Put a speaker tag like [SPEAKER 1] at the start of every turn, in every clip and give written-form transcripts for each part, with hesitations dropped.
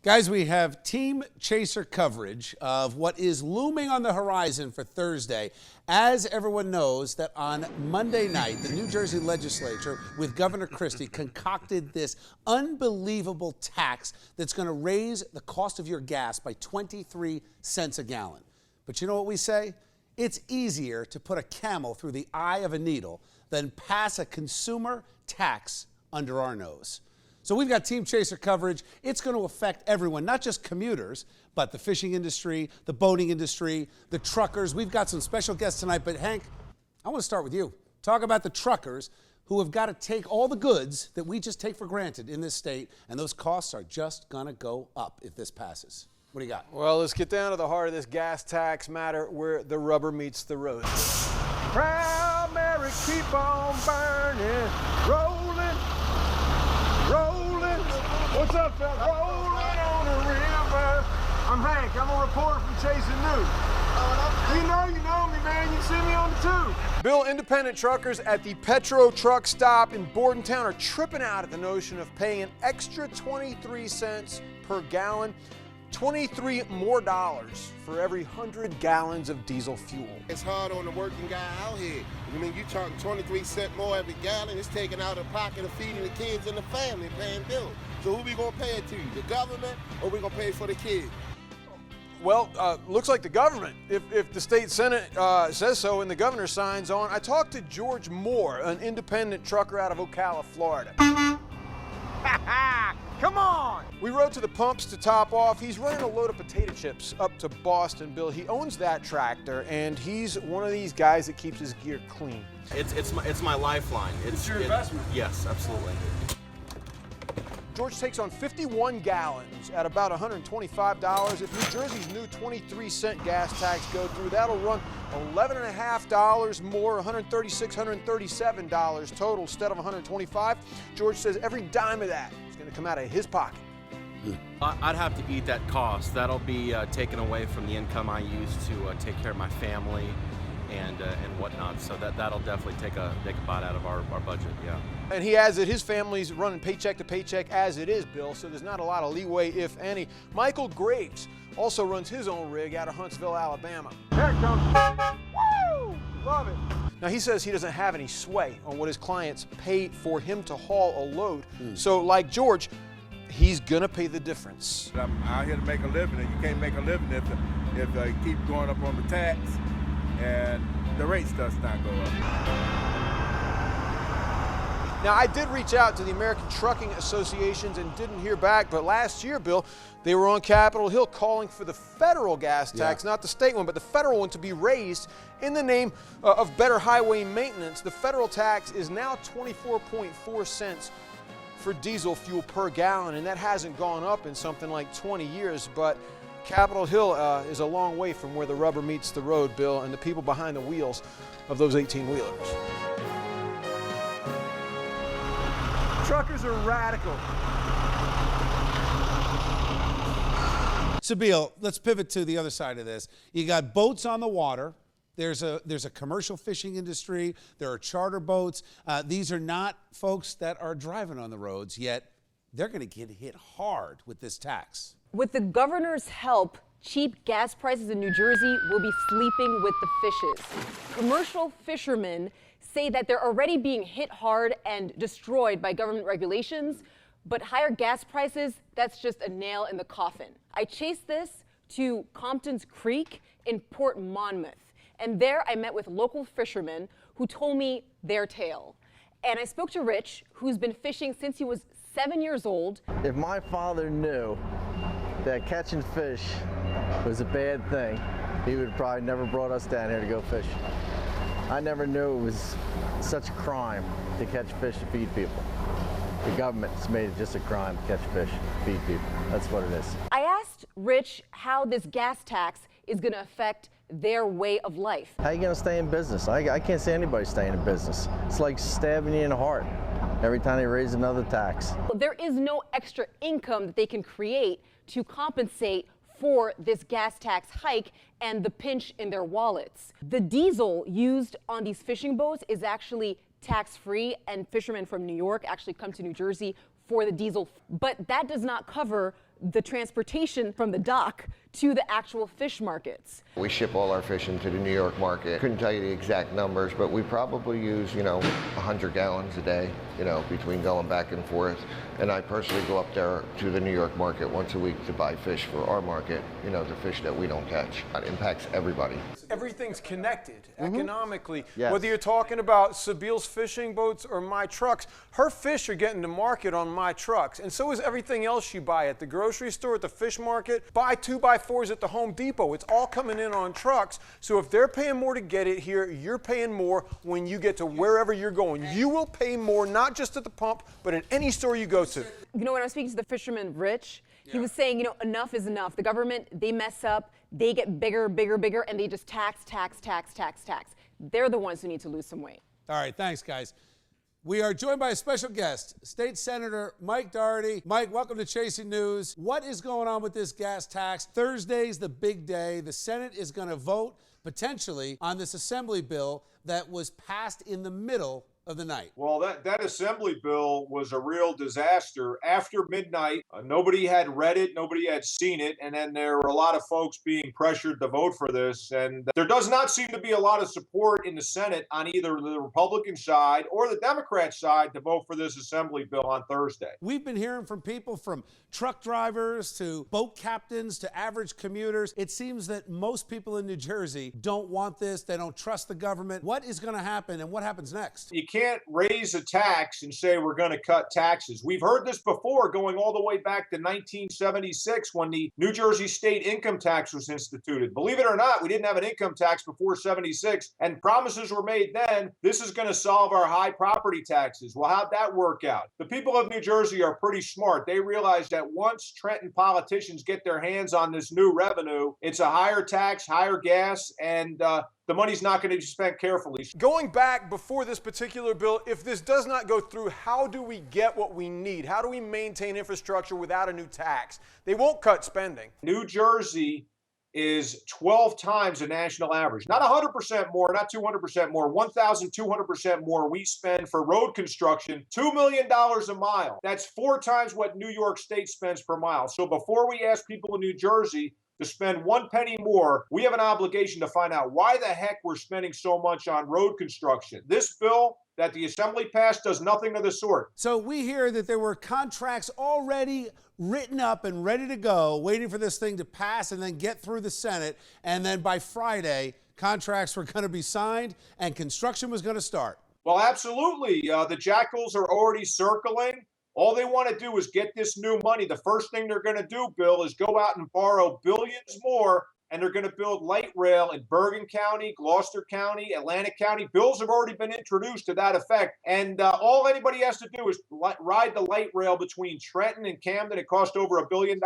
[SPEAKER 1] Guys, we have team chaser coverage of what is looming on the horizon for Thursday. As everyone knows, that on Monday night, the New Jersey legislature with Governor Christie concocted this unbelievable tax that's going to raise the cost of your gas by 23 cents a gallon. But you know what we say? It's easier to put a camel through the eye of a needle than pass a consumer tax under our nose. So we've got Team Chaser coverage. It's going to affect everyone, not just commuters, but the fishing industry, the boating industry, the truckers. We've got some special guests tonight, but Hank, I want to start with you. Talk about the truckers who have got to take all the goods that we just take for granted in this state, and those costs are just going to go up if this passes. What do you got?
[SPEAKER 2] Well, let's get down to the heart of this gas tax matter where the rubber meets the road. Proud Mary, keep on burning, rolling. Rolling, what's up, fella? Rolling on the river. I'm Hank. I'm a reporter from Chasing News. You know me, man. You see me on the tube. Bill, independent truckers at the Petro truck stop in Bordentown are tripping out at the notion of paying an extra 23 cents per gallon. $23 more for every 100 gallons of diesel fuel.
[SPEAKER 3] It's hard on the working guy out here. I mean, you talking 23 cents more every gallon. It's taking out of the pocket of feeding the kids and the family, paying bills. So who we gonna pay it to? The government, or we gonna pay for the kids?
[SPEAKER 2] Well, looks like the government, if the state senate says so and the governor signs on. I talked to George Moore, an independent trucker out of Ocala, Florida. Come on! We rode to the pumps to top off. He's running a load of potato chips up to Boston, Bill. He owns that tractor, and he's one of these guys that keeps his gear clean.
[SPEAKER 4] It's my lifeline. It's your investment. Yes, absolutely.
[SPEAKER 2] George takes on 51 gallons at about $125. If New Jersey's new 23-cent gas tax go through, that'll run $11.50 more, $136, $137 total instead of $125. George says every dime of that is going to come out of his pocket.
[SPEAKER 4] I'd have to eat that cost. That'll be taken away from the income I use to take care of my family and whatnot. So that'll definitely take a bite out of our budget, yeah.
[SPEAKER 2] And he adds that his family's running paycheck to paycheck as it is, Bill, so there's not a lot of leeway, if any. Michael Graves also runs his own rig out of Huntsville, Alabama. Here it comes. Woo! Love it. Now, he says he doesn't have any sway on what his clients pay for him to haul a load. So, like George, he's going to pay the difference.
[SPEAKER 5] I'm out here to make a living, and you can't make a living if they keep going up on the tax and the rates does not go up.
[SPEAKER 2] Now, I did reach out to the American Trucking Associations and didn't hear back, but last year, Bill, they were on Capitol Hill calling for the federal gas tax, not the state one, but the federal one to be raised in the name of better highway maintenance. The federal tax is now 24.4 cents for diesel fuel per gallon, and that hasn't gone up in something like 20 years, but Capitol Hill is a long way from where the rubber meets the road, Bill, and the people behind the wheels of those 18-wheelers. Truckers are radical.
[SPEAKER 1] Sibile, let's pivot to the other side of this. You got boats on the water. There's a commercial fishing industry. There are charter boats. These are not folks that are driving on the roads, yet they're going to get hit hard with this tax.
[SPEAKER 6] With the governor's help, cheap gas prices in New Jersey will be sleeping with the fishes. Commercial fishermen say that they're already being hit hard and destroyed by government regulations, but higher gas prices, that's just a nail in the coffin. I chased this to Compton's Creek in Port Monmouth, and there I met with local fishermen who told me their tale. And I spoke to Rich, who's been fishing since he was 7 years old.
[SPEAKER 7] If my father knew that catching fish was a bad thing, he would probably never brought us down here to go fish. I never knew it was such a crime to catch fish to feed people. The government's made it just a crime to catch fish, feed people. That's what it is. I
[SPEAKER 6] asked Rich how this gas tax is going to affect their way of life.
[SPEAKER 7] How are you going to stay in business? I can't see anybody staying in business. It's like stabbing you in the heart every time they raise another tax.
[SPEAKER 6] There is no extra income that they can create to compensate for this gas tax hike and the pinch in their wallets. The diesel used on these fishing boats is actually tax-free, and fishermen from New York actually come to New Jersey for the diesel. But that does not cover the transportation from the dock to the actual fish markets.
[SPEAKER 8] We ship all our fish into the New York market. Couldn't tell you the exact numbers, but we probably use, 100 gallons a day, between going back and forth. And I personally go up there to the New York market once a week to buy fish for our market, the fish that we don't catch. It impacts everybody.
[SPEAKER 2] Everything's connected economically.
[SPEAKER 8] Yes.
[SPEAKER 2] Whether you're talking about Sibile's fishing boats or my trucks, her fish are getting to market on my trucks. And so is everything else you buy at the grocery store, at the fish market, buy 2x4s at the Home Depot. It's all coming in on trucks. So if they're paying more to get it here, you're paying more when you get to wherever you're going. You will pay more, not just at the pump, but at any store you go to.
[SPEAKER 6] When I was speaking to the fisherman, Rich, he was saying, enough is enough. The government, they mess up, they get bigger, and they just tax. They're the ones who need to lose some weight.
[SPEAKER 1] All right, thanks, guys. We are joined by a special guest, State Senator Mike Doherty. Mike, welcome to Chasing News. What is going on with this gas tax? Thursday's the big day. The Senate is going to vote potentially on this assembly bill that was passed in the middle of the night.
[SPEAKER 9] Well, that assembly bill was a real disaster. After midnight, nobody had read it, nobody had seen it, and then there were a lot of folks being pressured to vote for this. And there does not seem to be a lot of support in the Senate on either the Republican side or the Democrat side to vote for this assembly bill on Thursday.
[SPEAKER 1] We've been hearing from people from truck drivers to boat captains to average commuters. It seems that most people in New Jersey don't want this. They don't trust the government. What is going to happen and what happens next?
[SPEAKER 9] You can't raise a tax and say we're going to cut taxes. We've heard this before, going all the way back to 1976 when the New Jersey state income tax was instituted. Believe it or not, we didn't have an income tax before 76, and promises were made then, this is going to solve our high property taxes. Well, how'd that work out? The people of New Jersey are pretty smart. They realize that once Trenton politicians get their hands on this new revenue, it's a higher tax, higher gas, and the money's not going to be spent carefully.
[SPEAKER 2] Going back before this particular bill, if this does not go through, how do we get what we need? How do we maintain infrastructure without a new tax? They won't cut spending.
[SPEAKER 9] New Jersey is 12 times the national average. Not 100% more, not 200% more, 1,200% more we spend for road construction, $2 million a mile. That's 4 times what New York State spends per mile. So before we ask people in New Jersey to spend 1 penny more, we have an obligation to find out why the heck we're spending so much on road construction. This bill that the Assembly passed does nothing of the sort.
[SPEAKER 1] So we hear that there were contracts already written up and ready to go, waiting for this thing to pass and then get through the Senate. And then by Friday, contracts were going to be signed and construction was going to start.
[SPEAKER 9] Well, absolutely. The jackals are already circling. All they want to do is get this new money. The first thing they're going to do, Bill, is go out and borrow billions more, and they're going to build light rail in Bergen County, Gloucester County, Atlantic County. Bills have already been introduced to that effect. And all anybody has to do is ride the light rail between Trenton and Camden. It cost over $1 billion.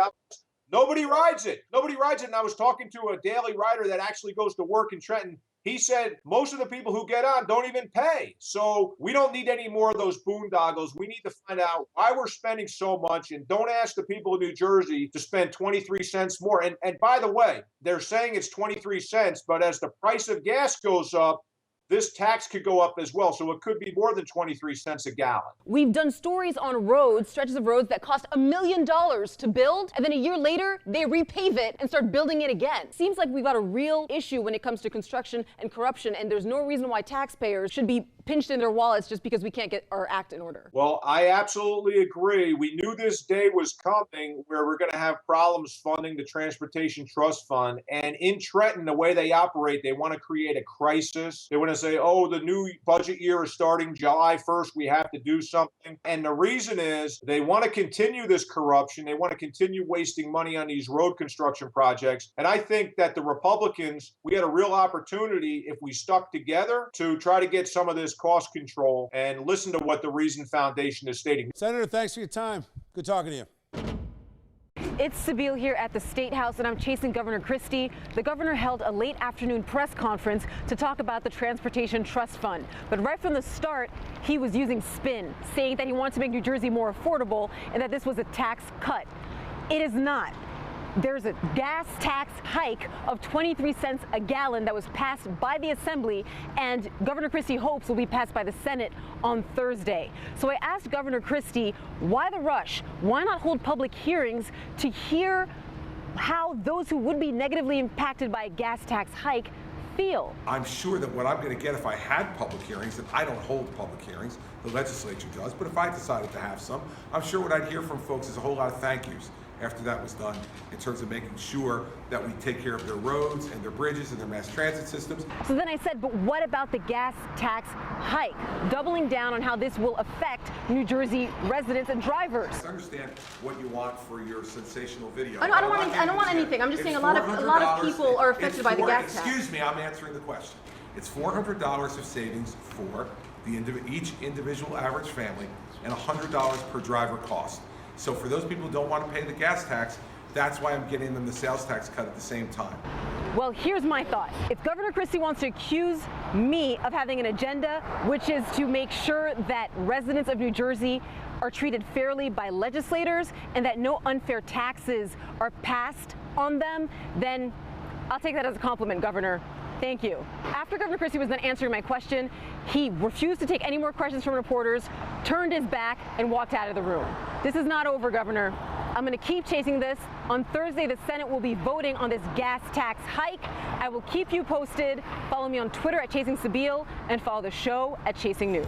[SPEAKER 9] Nobody rides it. Nobody rides it. And I was talking to a daily rider that actually goes to work in Trenton. He said most of the people who get on don't even pay. So we don't need any more of those boondoggles. We need to find out why we're spending so much, and don't ask the people in New Jersey to spend 23 cents more. And by the way, they're saying it's 23 cents, but as the price of gas goes up, this tax could go up as well. So it could be more than 23 cents a gallon.
[SPEAKER 6] We've done stories on roads, stretches of roads that cost $1 million to build, and then a year later, they repave it and start building it again. Seems like we've got a real issue when it comes to construction and corruption, and there's no reason why taxpayers should be pinched in their wallets just because we can't get our act in order.
[SPEAKER 9] Well, I absolutely agree. We knew this day was coming where we're going to have problems funding the Transportation Trust Fund. And in Trenton, the way they operate, they want to create a crisis. They want to say, oh, the new budget year is starting July 1st. We have to do something. And the reason is they want to continue this corruption. They want to continue wasting money on these road construction projects. And I think that the Republicans, we had a real opportunity if we stuck together to try to get some of this cost control and listen to what the Reason Foundation is stating.
[SPEAKER 1] Senator, thanks for your time. Good talking to you.
[SPEAKER 6] It's Sibile here at the State House, and I'm chasing Governor Christie. The governor held a late afternoon press conference to talk about the Transportation Trust Fund. But right from the start, he was using spin, saying that he wanted to make New Jersey more affordable and that this was a tax cut. It is not. there's a gas tax hike of 23 cents a gallon that was passed by the Assembly, and Governor Christie hopes will be passed by the Senate on Thursday. So I asked Governor Christie, why the rush? Why not hold public hearings to hear how those who would be negatively impacted by a gas tax hike feel?
[SPEAKER 10] I'm sure that what I'm going to get if I had public hearings, and I don't hold public hearings, the legislature does, but if I decided to have some, I'm sure what I'd hear from folks is a whole lot of thank yous after that was done, in terms of making sure that we take care of their roads and their bridges and their mass transit systems.
[SPEAKER 6] So then I said, but what about the gas tax hike? Doubling down on how this will affect New Jersey residents and drivers.
[SPEAKER 10] I understand what you want for your sensational video.
[SPEAKER 6] I don't want anything. I'm just saying a lot of people are affected by the gas tax.
[SPEAKER 10] Excuse me, I'm answering the question. It's $400 of savings for each individual average family and $100 per driver cost. So for those people who don't want to pay the gas tax, that's why I'm getting them the sales tax cut at the same time.
[SPEAKER 6] Well, here's my thought. If Governor Christie wants to accuse me of having an agenda, which is to make sure that residents of New Jersey are treated fairly by legislators and that no unfair taxes are passed on them, then I'll take that as a compliment, Governor. Thank you. After Governor Christie was done answering my question, he refused to take any more questions from reporters, turned his back, and walked out of the room. This is not over, Governor. I'm going to keep chasing this. On Thursday, the Senate will be voting on this gas tax hike. I will keep you posted. Follow me on Twitter at Chasing Sibile and follow the show at Chasing News.